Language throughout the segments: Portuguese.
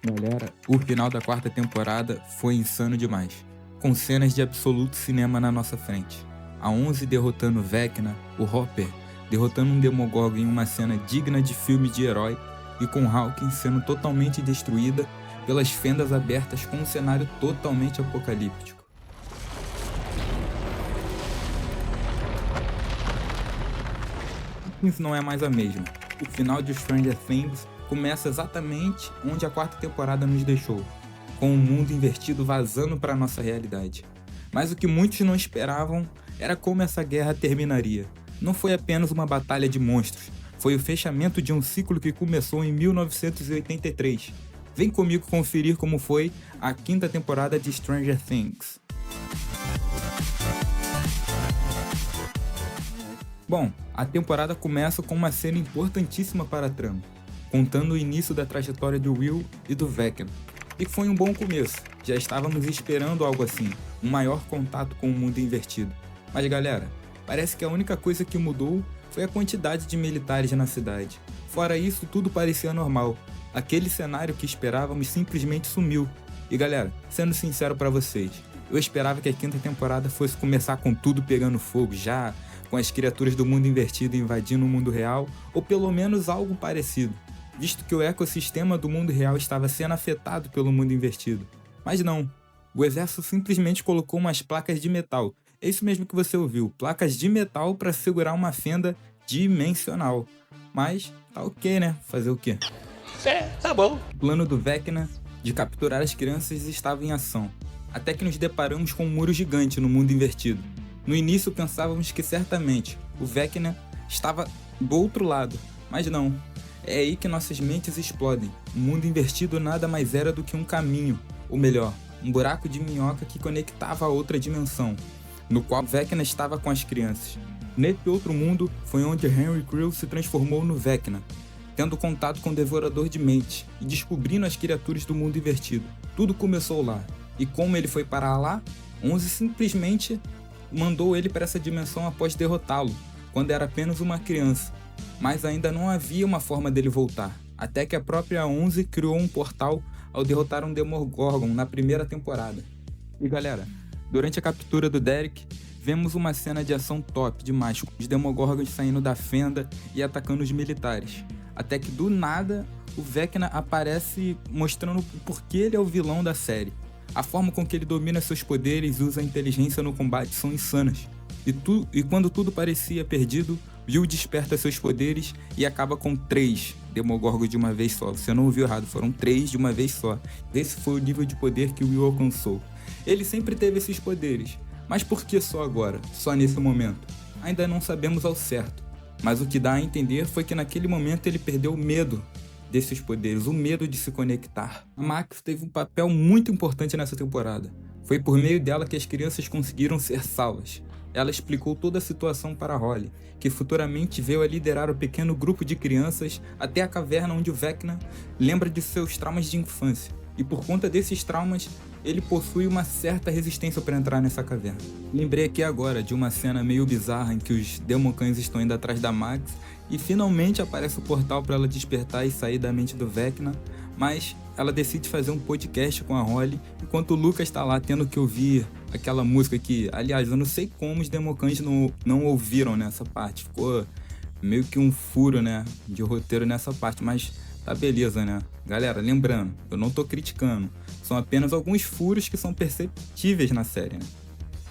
Galera, o final da quarta temporada foi insano demais, com cenas de absoluto cinema na nossa frente. A 11 derrotando Vecna, o Hopper derrotando um Demogorgon em uma cena digna de filme de herói e com Hawkins sendo totalmente destruída pelas fendas abertas com um cenário totalmente apocalíptico. Hawkins não é mais a mesma. O final de Stranger Things começa exatamente onde a quarta temporada nos deixou, com o mundo invertido vazando para nossa realidade. Mas o que muitos não esperavam era como essa guerra terminaria. Não foi apenas uma batalha de monstros, foi o fechamento de um ciclo que começou em 1983. Vem comigo conferir como foi a quinta temporada de Stranger Things. Bom, a temporada começa com uma cena importantíssima para a trama, contando o início da trajetória do Will e do Vecna. E foi um bom começo, já estávamos esperando algo assim, um maior contato com o mundo invertido. Mas galera, parece que a única coisa que mudou foi a quantidade de militares na cidade. Fora isso, tudo parecia normal. Aquele cenário que esperávamos simplesmente sumiu. E galera, sendo sincero pra vocês, eu esperava que a quinta temporada fosse começar com tudo pegando fogo já, com as criaturas do mundo invertido invadindo o mundo real, ou pelo menos algo parecido, visto que o ecossistema do mundo real estava sendo afetado pelo mundo invertido. Mas não, o exército simplesmente colocou umas placas de metal. É isso mesmo que você ouviu, placas de metal para segurar uma fenda dimensional. Mas tá ok, né? Fazer o quê? Tá bom. O plano do Vecna de capturar as crianças estava em ação, até que nos deparamos com um muro gigante no mundo invertido. No início pensávamos que certamente o Vecna estava do outro lado, mas não. É aí que nossas mentes explodem. O mundo invertido nada mais era do que um caminho, ou melhor, um buraco de minhoca que conectava a outra dimensão, no qual Vecna estava com as crianças. Nesse outro mundo foi onde Henry Creel se transformou no Vecna, tendo contato com o Devorador de Mentes e descobrindo as criaturas do mundo invertido. Tudo começou lá. E como ele foi parar lá, 11 simplesmente mandou ele para essa dimensão após derrotá-lo, quando era apenas uma criança. Mas ainda não havia uma forma dele voltar, até que a própria 11 criou um portal ao derrotar um Demogorgon na primeira temporada. E galera, durante a captura do Derek, vemos uma cena de ação top demais, com os Demogorgons saindo da fenda e atacando os militares. Até que do nada, o Vecna aparece mostrando o porquê ele é o vilão da série. A forma com que ele domina seus poderes e usa a inteligência no combate são insanas. E quando tudo parecia perdido, Will desperta seus poderes e acaba com 3 Demogorgons de uma vez só. Você não ouviu errado, foram 3 de uma vez só. Esse foi o nível de poder que Will alcançou. Ele sempre teve esses poderes, mas por que só agora? Só nesse momento? Ainda não sabemos ao certo. Mas o que dá a entender foi que naquele momento ele perdeu o medo desses poderes, o medo de se conectar. A Max teve um papel muito importante nessa temporada. Foi por meio dela que as crianças conseguiram ser salvas. Ela explicou toda a situação para Holly, que futuramente veio a liderar o pequeno grupo de crianças até a caverna onde o Vecna lembra de seus traumas de infância. E por conta desses traumas, ele possui uma certa resistência para entrar nessa caverna. Lembrei aqui agora de uma cena meio bizarra em que os Democães estão indo atrás da Max e finalmente aparece o portal para ela despertar e sair da mente do Vecna, mas ela decide fazer um podcast com a Holly enquanto o Lucas está lá tendo que ouvir aquela música que, aliás, eu não sei como os Democães não ouviram nessa parte. Ficou meio que um furo, né, de roteiro nessa parte, mas tá beleza, né? Galera, lembrando, eu não tô criticando, são apenas alguns furos que são perceptíveis na série, né?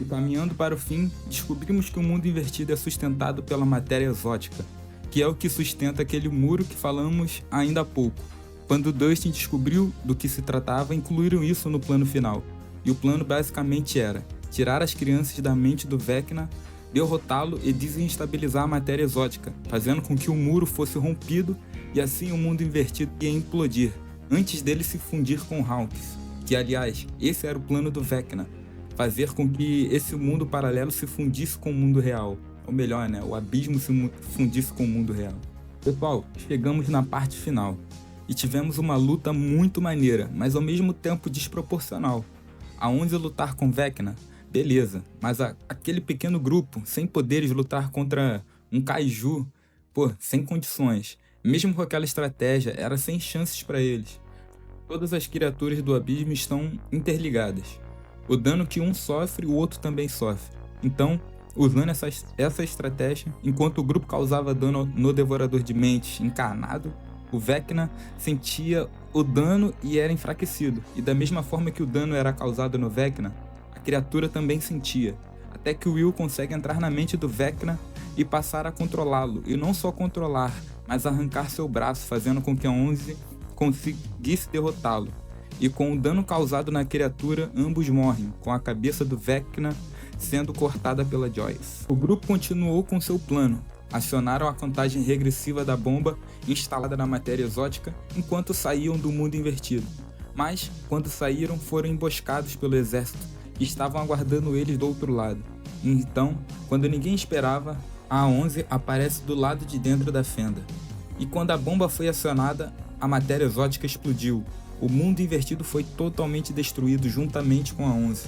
E caminhando para o fim, descobrimos que o mundo invertido é sustentado pela matéria exótica, que é o que sustenta aquele muro que falamos ainda há pouco. Quando Dustin descobriu do que se tratava, incluíram isso no plano final. E o plano basicamente era tirar as crianças da mente do Vecna, derrotá-lo e desestabilizar a matéria exótica, fazendo com que o muro fosse rompido e assim o mundo invertido ia implodir, antes dele se fundir com Hawkins. Que, aliás, esse era o plano do Vecna, fazer com que esse mundo paralelo se fundisse com o mundo real. Ou melhor, né, o abismo se fundisse com o mundo real. Pessoal, chegamos na parte final. E tivemos uma luta muito maneira, mas ao mesmo tempo desproporcional. A 11 lutar com Vecna, beleza, mas aquele pequeno grupo, sem poderes, lutar contra um kaiju, pô, sem condições. Mesmo com aquela estratégia, era sem chances para eles. Todas as criaturas do abismo estão interligadas. O dano que um sofre, o outro também sofre. Então, usando essa estratégia, enquanto o grupo causava dano no Devorador de Mentes encarnado, o Vecna sentia o dano e era enfraquecido. E da mesma forma que o dano era causado no Vecna, a criatura também sentia. Até que o Will consegue entrar na mente do Vecna e passar a controlá-lo. E não só controlar, mas arrancar seu braço, fazendo com que a 11 conseguisse derrotá-lo. E com o dano causado na criatura, ambos morrem, com a cabeça do Vecna sendo cortada pela Joyce. O grupo continuou com seu plano. Acionaram a contagem regressiva da bomba instalada na matéria exótica enquanto saíam do mundo invertido. Mas, quando saíram, foram emboscados pelo exército, que estavam aguardando eles do outro lado. E então, quando ninguém esperava, a 11 aparece do lado de dentro da fenda. E quando a bomba foi acionada, a matéria exótica explodiu. O mundo invertido foi totalmente destruído juntamente com a 11.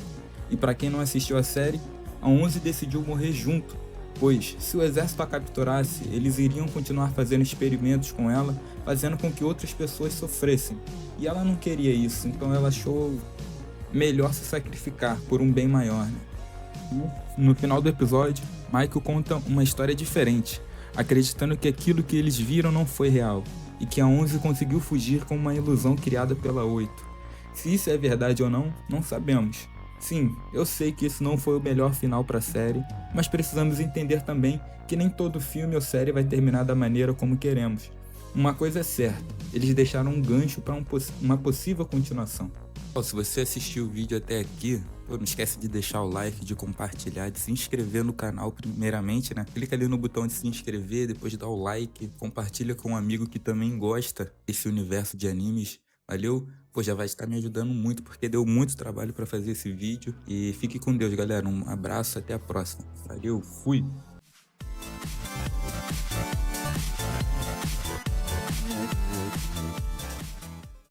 E para quem não assistiu a série, a 11 decidiu morrer junto, pois se o exército a capturasse, eles iriam continuar fazendo experimentos com ela, fazendo com que outras pessoas sofressem. E ela não queria isso, então ela achou melhor se sacrificar por um bem maior, né? No final do episódio, Michael conta uma história diferente, acreditando que aquilo que eles viram não foi real, e que a 11 conseguiu fugir com uma ilusão criada pela 8. Se isso é verdade ou não, não sabemos. Sim, eu sei que isso não foi o melhor final para a série, mas precisamos entender também que nem todo filme ou série vai terminar da maneira como queremos. Uma coisa é certa, eles deixaram um gancho para uma possível continuação. Se você assistiu o vídeo até aqui, não esquece de deixar o like, de compartilhar, de se inscrever no canal primeiramente, né? Clica ali no botão de se inscrever, depois dá o like, compartilha com um amigo que também gosta desse universo de animes. Valeu? Já vai estar me ajudando muito, porque deu muito trabalho para fazer esse vídeo. E fique com Deus, galera. Um abraço, até a próxima. Valeu, fui!